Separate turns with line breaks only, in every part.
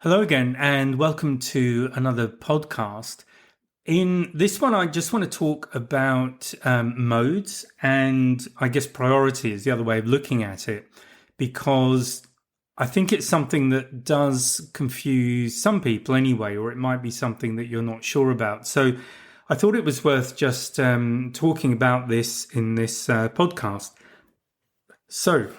Hello again, and welcome to another podcast. In this one, I just want to talk about modes and I guess priority is the other way of looking at it, because I think it's something that does confuse some people anyway, or it might be something that you're not sure about. So I thought it was worth just talking about this in this podcast. So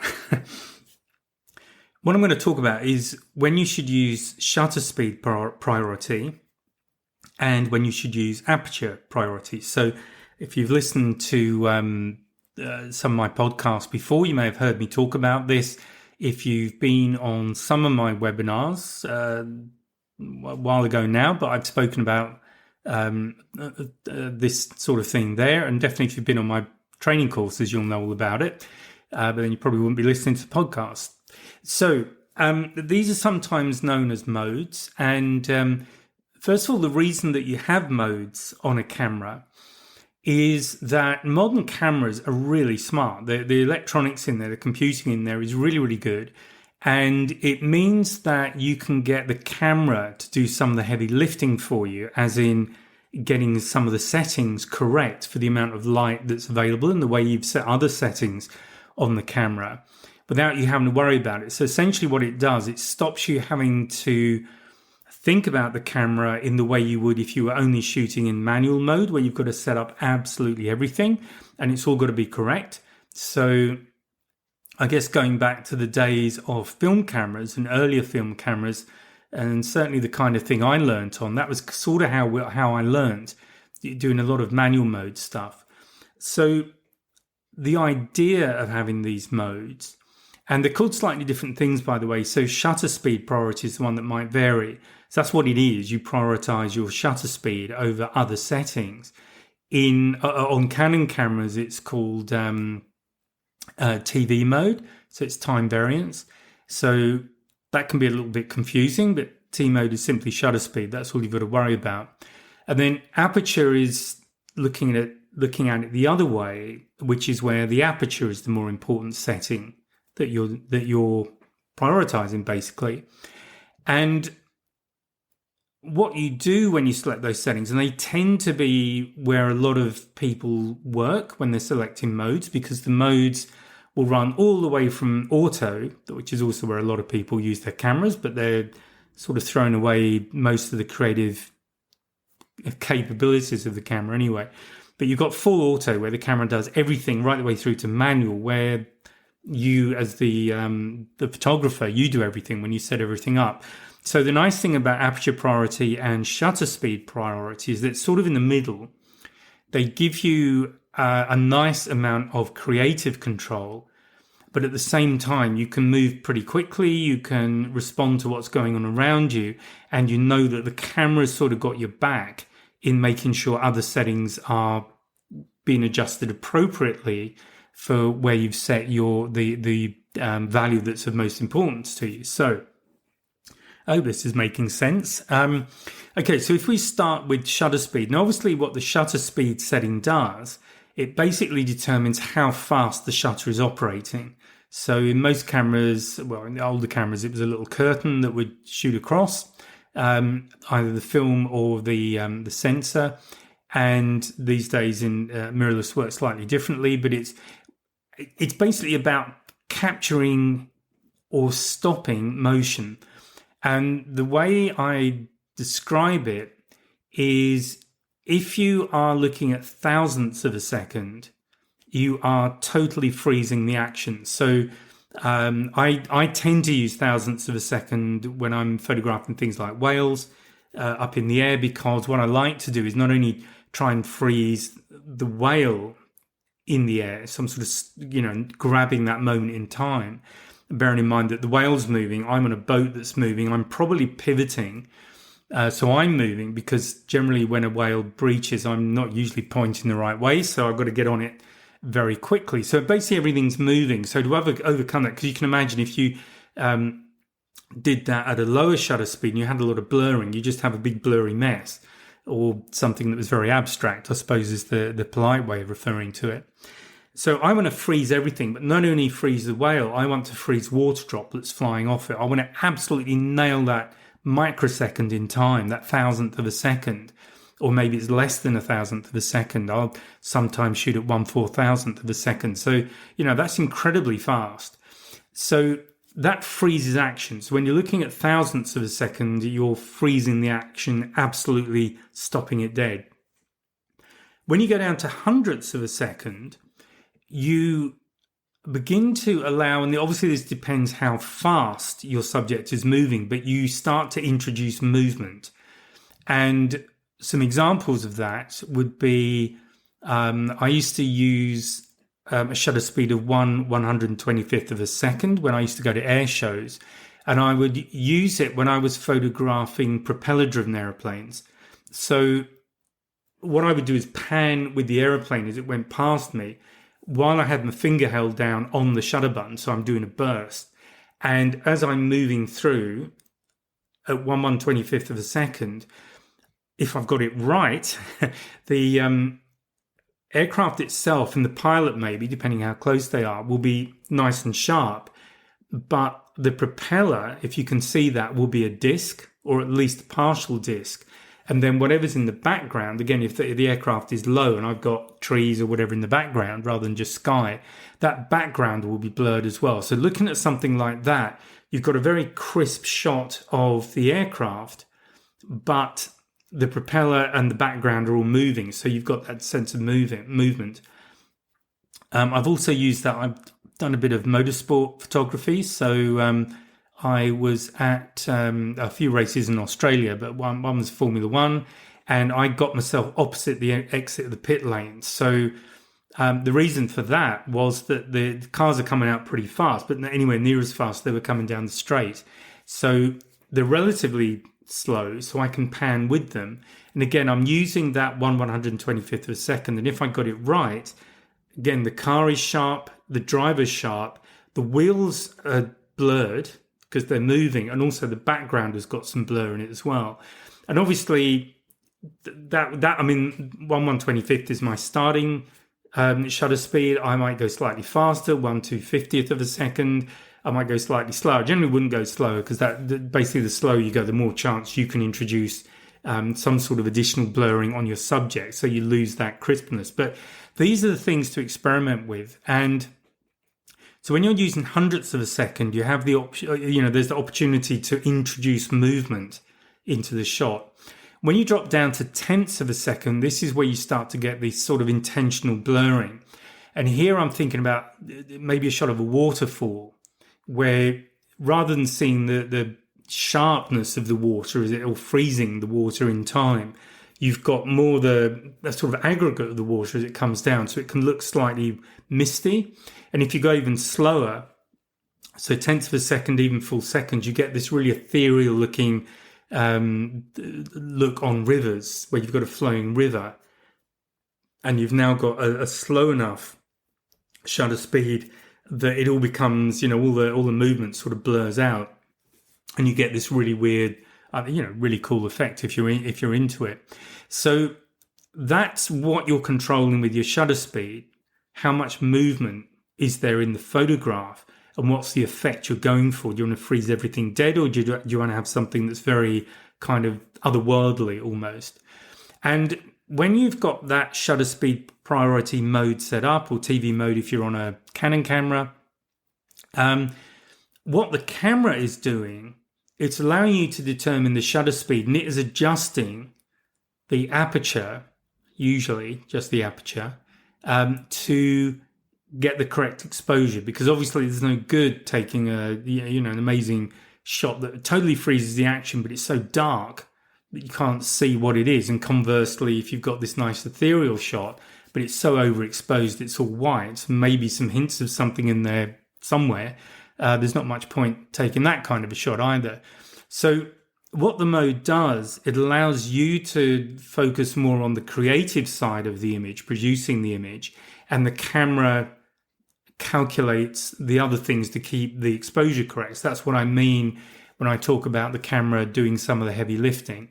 what I'm going to talk about is when you should use shutter speed priority and when you should use aperture priority. So if you've listened to some of my podcasts before, you may have heard me talk about this. If you've been on some of my webinars a while ago now, but I've spoken about this sort of thing there. And definitely if you've been on my training courses, you'll know all about it. But then you probably wouldn't be listening to the podcast. So these are sometimes known as modes. And first of all, the reason that you have modes on a camera is that modern cameras are really smart. The electronics in there, the computing in there is really, really good. And it means that you can get the camera to do some of the heavy lifting for you, as in getting some of the settings correct for the amount of light that's available and the way you've set other settings on the camera, without you having to worry about it. So essentially what it does, it stops you having to think about the camera in the way you would if you were only shooting in manual mode, where you've got to set up absolutely everything and it's all got to be correct. So I guess going back to the days of film cameras and earlier film cameras, and certainly the kind of thing I learned on, that was sort of how I learned, doing a lot of manual mode stuff. So the idea of having these modes, and they're called slightly different things, by the way. So shutter speed priority is the one that might vary. So that's what it is. You prioritize your shutter speed over other settings. On Canon cameras, it's called TV mode. So it's time variance. So that can be a little bit confusing, but T mode is simply shutter speed. That's all you've got to worry about. And then aperture is looking at it the other way, which is where the aperture is the more important setting that you're prioritizing, basically. And what you do when you select those settings, and they tend to be where a lot of people work when they're selecting modes, because the modes will run all the way from auto, which is also where a lot of people use their cameras, but they're sort of throwing away most of the creative capabilities of the camera anyway. But you've got full auto, where the camera does everything, right the way through to manual, where you, as the photographer, you do everything when you set everything up. So the nice thing about aperture priority and shutter speed priority is that it's sort of in the middle. They give you a nice amount of creative control, but at the same time, you can move pretty quickly. You can respond to what's going on around you, and you know that the camera's sort of got your back in making sure other settings are being adjusted appropriately for where you've set the value that's of most importance to you. So I hope this is making sense. Okay, so if we start with shutter speed, now obviously what the shutter speed setting does, it basically determines how fast the shutter is operating. So in most cameras, well, in the older cameras, it was a little curtain that would shoot across either the film or the sensor. And these days in mirrorless work slightly differently, but it's basically about capturing or stopping motion. And the way I describe it is, if you are looking at thousandths of a second, you are totally freezing the action. So I tend to use thousandths of a second when I'm photographing things like whales up in the air, because what I like to do is not only try and freeze the whale in the air, some sort of, grabbing that moment in time, bearing in mind that the whale's moving, I'm on a boat that's moving, I'm probably pivoting. So I'm moving, because generally when a whale breaches, I'm not usually pointing the right way. So I've got to get on it very quickly. So basically everything's moving. So to overcome that, because you can imagine if you did that at a lower shutter speed and you had a lot of blurring, you just have a big blurry mess, or something that was very abstract, I suppose is the polite way of referring to it. So I want to freeze everything, but not only freeze the whale, I want to freeze water droplets flying off it. I want to absolutely nail that microsecond in time, that thousandth of a second, or maybe it's less than a thousandth of a second. I'll sometimes shoot at 1/4000th of a second. So, that's incredibly fast. So that freezes action. So when you're looking at thousandths of a second, you're freezing the action, absolutely stopping it dead. When you go down to hundredths of a second, you begin to allow, and obviously this depends how fast your subject is moving, but you start to introduce movement. And some examples of that would be, I used to use a shutter speed of 1/125th of a second when I used to go to air shows. And I would use it when I was photographing propeller-driven airplanes. So what I would do is pan with the airplane as it went past me while I had my finger held down on the shutter button. So I'm doing a burst. And as I'm moving through at 1/125th of a second, if I've got it right, the aircraft itself and the pilot, maybe, depending how close they are, will be nice and sharp. But the propeller, if you can see that, will be a disc, or at least a partial disc. And then whatever's in the background, again, if the aircraft is low and I've got trees or whatever in the background rather than just sky, that background will be blurred as well. So looking at something like that, you've got a very crisp shot of the aircraft, but the propeller and the background are all moving. So you've got that sense of movement. I've also used that. I've done a bit of motorsport photography. So I was at a few races in Australia, but one was Formula One, and I got myself opposite the exit of the pit lane. So the reason for that was that the cars are coming out pretty fast, but not anywhere near as fast. They were coming down the straight. So they're relatively slow, so I can pan with them. And again, I'm using that 1/125th of a second. And if I got it right, again, the car is sharp, the driver's sharp, the wheels are blurred because they're moving, and also the background has got some blur in it as well. And obviously, that 1/125th is my starting shutter speed. I might go slightly faster, 1/250th of a second. I might go slightly slower. I generally wouldn't go slower because basically the slower you go, the more chance you can introduce some sort of additional blurring on your subject, so you lose that crispness. But these are the things to experiment with. And so when you're using hundredths of a second, you have the option, there's the opportunity to introduce movement into the shot. When you drop down to tenths of a second, this is where you start to get this sort of intentional blurring. And here I'm thinking about maybe a shot of a waterfall, where rather than seeing the sharpness of the water or freezing the water in time, you've got more the sort of aggregate of the water as it comes down. So it can look slightly misty. And if you go even slower, so tenths of a second, even full seconds, you get this really ethereal looking look on rivers, where you've got a flowing river. And you've now got a slow enough shutter speed that it all becomes, all the movement sort of blurs out, and you get this really weird, really cool effect if you're into it. So that's what you're controlling with your shutter speed. How much movement is there in the photograph, and what's the effect you're going for? Do you want to freeze everything dead, or do you want to have something that's very kind of otherworldly almost? And when you've got that shutter speed priority mode set up, or TV mode if you're on a Canon camera, what the camera is doing, it's allowing you to determine the shutter speed, and it is adjusting the aperture, usually just the aperture, to get the correct exposure. Because obviously there's no good taking an amazing shot that totally freezes the action, but it's so dark that you can't see what it is. And conversely, if you've got this nice ethereal shot, but it's so overexposed, it's all white, maybe some hints of something in there somewhere, there's not much point taking that kind of a shot either. So what the mode does, it allows you to focus more on the creative side of the image, producing the image, and the camera calculates the other things to keep the exposure correct. So that's what I mean when I talk about the camera doing some of the heavy lifting.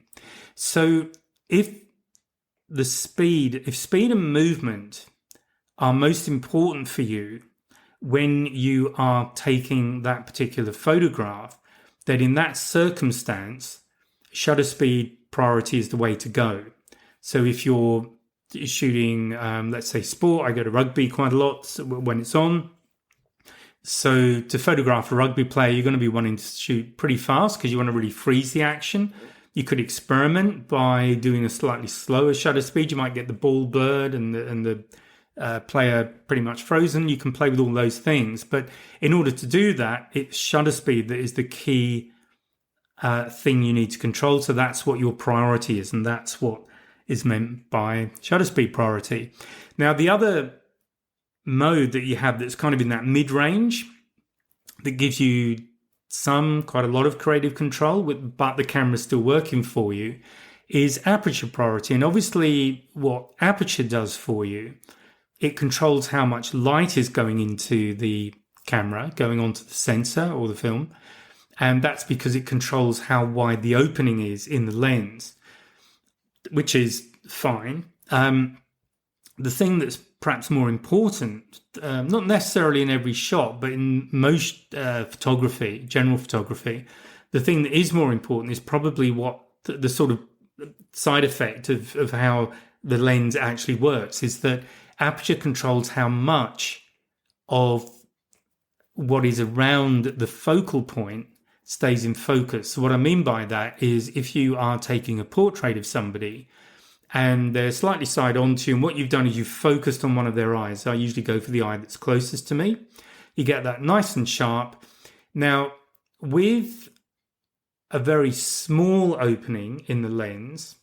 So if speed and movement are most important for you when you are taking that particular photograph, then in that circumstance, shutter speed priority is the way to go. So if you're shooting, let's say sport, I go to rugby quite a lot when it's on. So to photograph a rugby player, you're going to be wanting to shoot pretty fast because you want to really freeze the action. You could experiment by doing a slightly slower shutter speed. You might get the ball blurred and the player pretty much frozen. You can play with all those things. But in order to do that, it's shutter speed that is the key thing you need to control. So that's what your priority is. And that's what is meant by shutter speed priority. Now, the other mode that you have that's kind of in that mid-range that gives you quite a lot of creative control, but the camera's still working for you, is aperture priority. And obviously what aperture does for you, it controls how much light is going into the camera, going onto the sensor or the film. And that's because it controls how wide the opening is in the lens, which is fine. The thing that's perhaps more important, not necessarily in every shot, but in most photography, general photography, the thing that is more important is probably what the sort of side effect of how the lens actually works, is that aperture controls how much of what is around the focal point stays in focus. So what I mean by that is if you are taking a portrait of somebody and they're slightly side on to you, and what you've done is you've focused on one of their eyes. I usually go for the eye that's closest to me. You get that nice and sharp. Now, with a very small opening in the lens,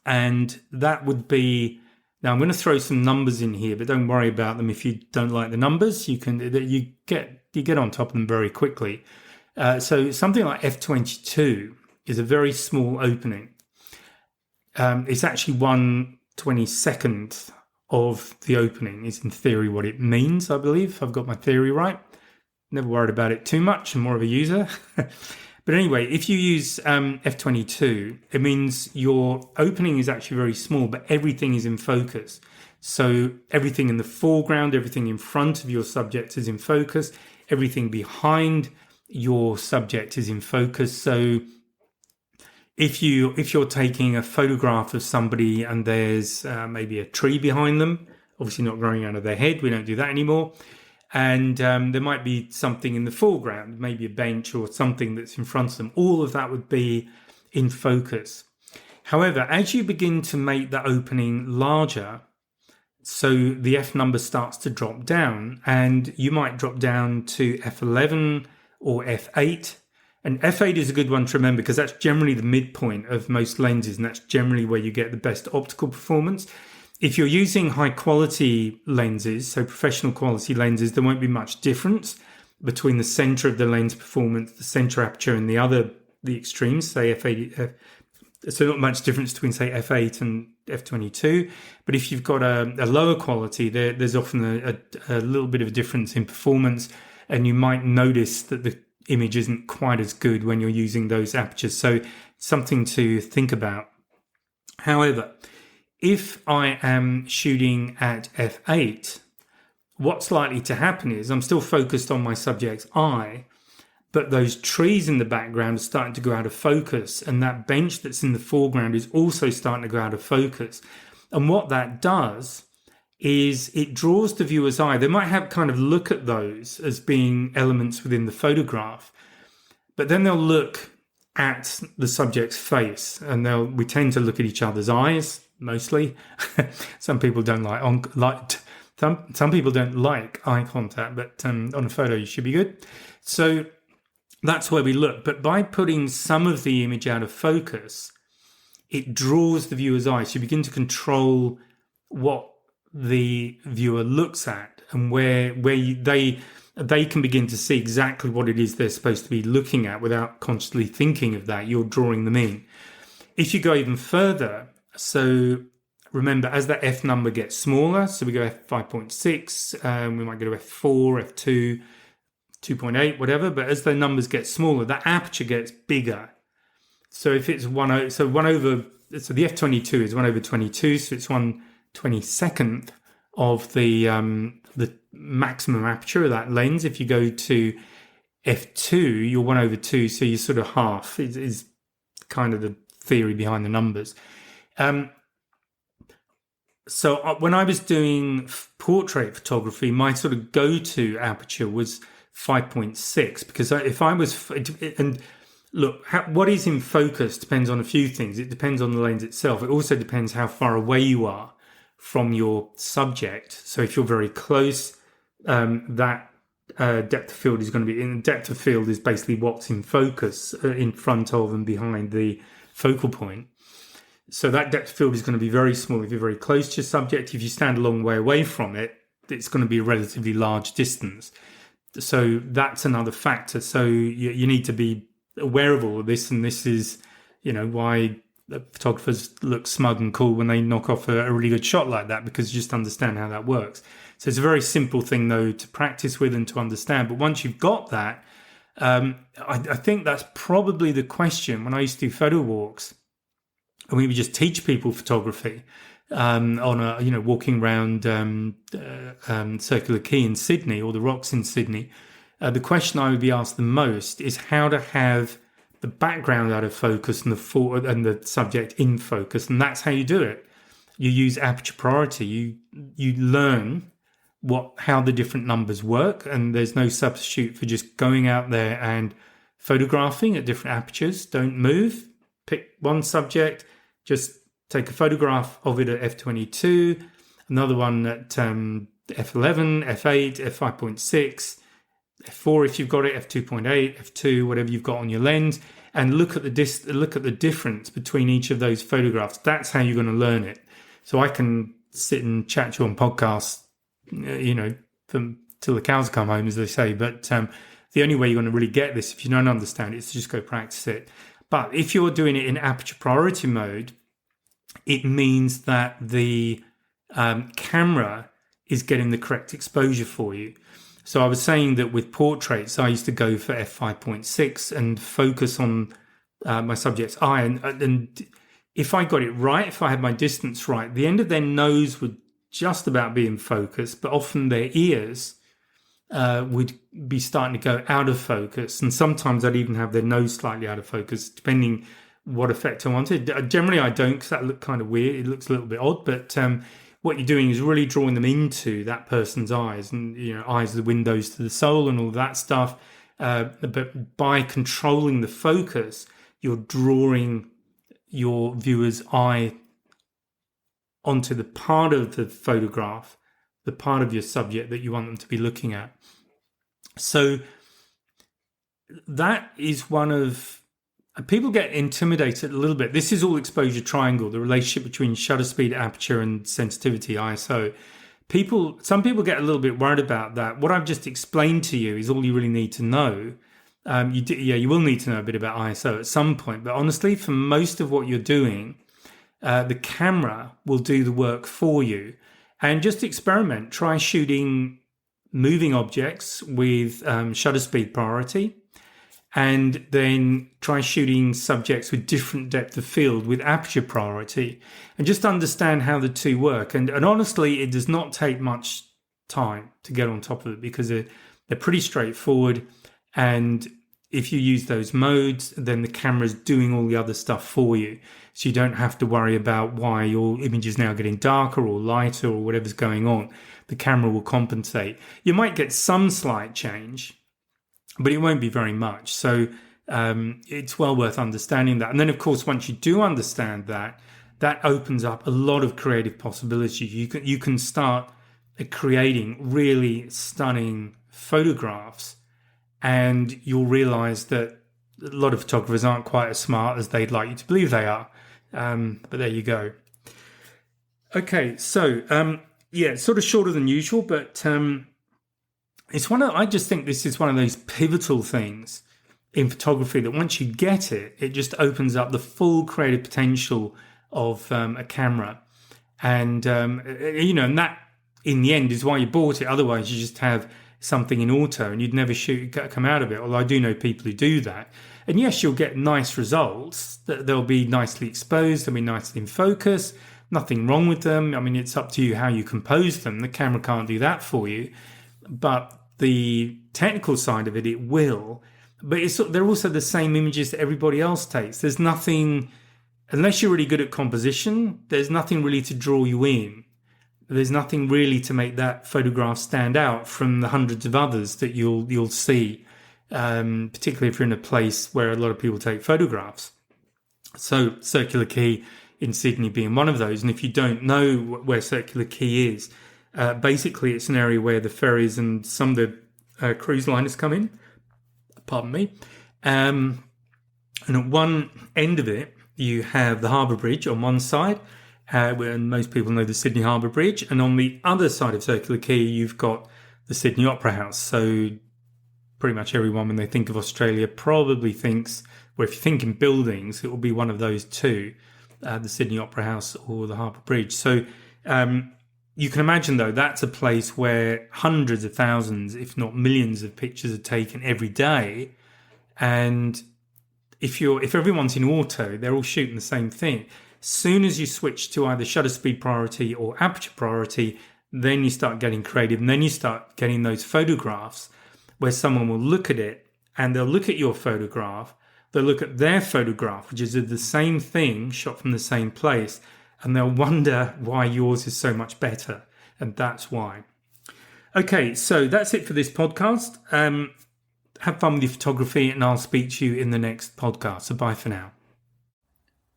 and that would be, now I'm going to throw some numbers in here, but don't worry about them if you don't like the numbers. You get on top of them very quickly. So something like f/22 is a very small opening. It's actually 1/22 of the opening is in theory what it means, I believe. I've got my theory right. Never worried about it too much. I'm more of a user. But anyway, if you use f/22, it means your opening is actually very small, but everything is in focus. So everything in the foreground, everything in front of your subject is in focus. Everything behind your subject is in focus. So if you're taking a photograph of somebody and there's maybe a tree behind them, obviously not growing out of their head, we don't do that anymore, and there might be something in the foreground, maybe a bench or something that's in front of them, all of that would be in focus. However, as you begin to make that opening larger, so the F number starts to drop down, and you might drop down to f11 or f8. And f8 is a good one to remember because that's generally the midpoint of most lenses, and that's generally where you get the best optical performance. If you're using high quality lenses, so professional quality lenses, there won't be much difference between the center of the lens performance, the center aperture, and the extremes, say f8. So not much difference between, say, f8 and f/22. But if you've got a lower quality, there's often a little bit of a difference in performance, and you might notice that the image isn't quite as good when you're using those apertures. So something to think about. However, if I am shooting at f8, what's likely to happen is I'm still focused on my subject's eye, but those trees in the background are starting to go out of focus, and that bench that's in the foreground is also starting to go out of focus. And what that does is it draws the viewer's eye. They might have kind of look at those as being elements within the photograph, but then they'll look at the subject's face, and we tend to look at each other's eyes mostly. Some people don't some people don't like eye contact, but on a photo you should be good. So that's where we look. But by putting some of the image out of focus, it draws the viewer's eye. So you begin to control what the viewer looks at, and where they can begin to see exactly what it is they're supposed to be looking at without consciously thinking of that. You're drawing them in. If you go even further, so remember, as that F number gets smaller, so we go f5.6, we might go to f4, f2, 2.8, whatever, but as the numbers get smaller, that aperture gets bigger. So if it's so the f/22 is 1/22, so it's 1/22 of the maximum aperture of that lens. If you go to f2, you're 1/2, so you're sort of half. It is kind of the theory behind the numbers. So when I was doing portrait photography, my sort of go-to aperture was 5.6, because if I was, and look, what is in focus depends on a few things. It depends on the lens itself. It also depends how far away you are from your subject. So if you're very close, that depth of field is going to be, in depth of field is basically what's in focus in front of and behind the focal point. So that depth of field is going to be very small if you're very close to your subject. If you stand a long way away from it, it's going to be a relatively large distance. So that's another factor. So you need to be aware of all of this, and this is, why photographers look smug and cool when they knock off a really good shot like that, because you just understand how that works. So it's a very simple thing, though, to practice with and to understand. But once you've got that, I think that's probably the question. When I used to do photo walks, and we would just teach people photography on walking around Circular Quay in Sydney, or the rocks in Sydney. The question I would be asked the most is how to have the background out of focus and the subject in focus, and that's how you do it. You use aperture priority. You learn how the different numbers work, and there's no substitute for just going out there and photographing at different apertures. Don't move. Pick one subject. Just take a photograph of it at f/22, another one at f/11, f/8, f/5.6, f/4 if you've got it, f/2.8, f/2, whatever you've got on your lens, and look at the difference between each of those photographs. That's how you're going to learn it. So I can sit and chat to you on podcasts, till the cows come home, as they say. But the only way you're going to really get this, if you don't understand it, is to just go practice it. But if you're doing it in aperture priority mode, it means that the camera is getting the correct exposure for you. So I was saying that with portraits, I used to go for f/5.6 and focus on my subject's eye. And if I got it right, if I had my distance right, the end of their nose would just about be in focus, but often their ears would be starting to go out of focus. And sometimes I'd even have their nose slightly out of focus, depending what effect I wanted. Generally, I don't, because that looked kind of weird. It looks a little bit odd, but what you're doing is really drawing them into that person's eyes, and eyes are the windows to the soul and all that stuff. But by controlling the focus, you're drawing your viewer's eye onto the part of the photograph, the part of your subject that you want them to be looking at. So that is one of... People get intimidated a little bit. This is all exposure triangle, the relationship between shutter speed, aperture, and sensitivity, ISO. Some people get a little bit worried about that. What I've just explained to you is all you really need to know. You will need to know a bit about ISO at some point, but honestly, for most of what you're doing, the camera will do the work for you. And just experiment. Try shooting moving objects with shutter speed priority, and then try shooting subjects with different depth of field with aperture priority, and just understand how the two work. And honestly, it does not take much time to get on top of it, because they're pretty straightforward. And if you use those modes, then the camera's doing all the other stuff for you. So you don't have to worry about why your image is now getting darker or lighter or whatever's going on. The camera will compensate. You might get some slight change, but it won't be very much. So it's well worth understanding that. And then, of course, once you do understand that, that opens up a lot of creative possibilities. You can start creating really stunning photographs, and you'll realize that a lot of photographers aren't quite as smart as they'd like you to believe they are. But there you go. Okay, so it's sort of shorter than usual, but I just think this is one of those pivotal things in photography that once you get it, it just opens up the full creative potential of a camera. And, and that in the end is why you bought it. Otherwise, you just have something in auto and you'd never come out of it. Although I do know people who do that. And yes, you'll get nice results. They'll be nicely exposed. They'll be nicely in focus. Nothing wrong with them. I mean, it's up to you how you compose them. The camera can't do that for you. But the technical side of it, it will. but they're also the same images that everybody else takes. There's nothing, unless you're really good at composition, there's nothing really to draw you in. There's nothing really to make that photograph stand out from the hundreds of others that you'll see, particularly if you're in a place where a lot of people take photographs. So Circular Quay in Sydney being one of those. And if you don't know where Circular Quay is, basically it's an area where the ferries and some of the cruise liners come in. Pardon me. And at one end of it, you have the Harbour Bridge on one side, where most people know the Sydney Harbour Bridge. And on the other side of Circular Quay, you've got the Sydney Opera House. So pretty much everyone, when they think of Australia, probably thinks, well, if you think in buildings, it will be one of those two, the Sydney Opera House or the Harbour Bridge. So you can imagine, though, that's a place where hundreds of thousands, if not millions of pictures are taken every day. And if everyone's in auto, they're all shooting the same thing. As soon as you switch to either shutter speed priority or aperture priority, then you start getting creative, and then you start getting those photographs where someone will look at it and they'll look at your photograph, they'll look at their photograph, which is the same thing shot from the same place, and they'll wonder why yours is so much better. And that's why. Okay, so that's it for this podcast. Have fun with your photography, and I'll speak to you in the next podcast. So bye for now.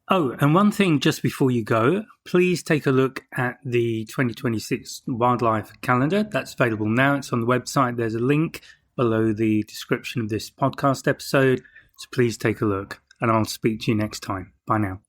Oh, and one thing just before you go, please take a look at the 2026 Wildlife Calendar. That's available now. It's on the website. There's a link below the description of this podcast episode. So please take a look, and I'll speak to you next time. Bye now.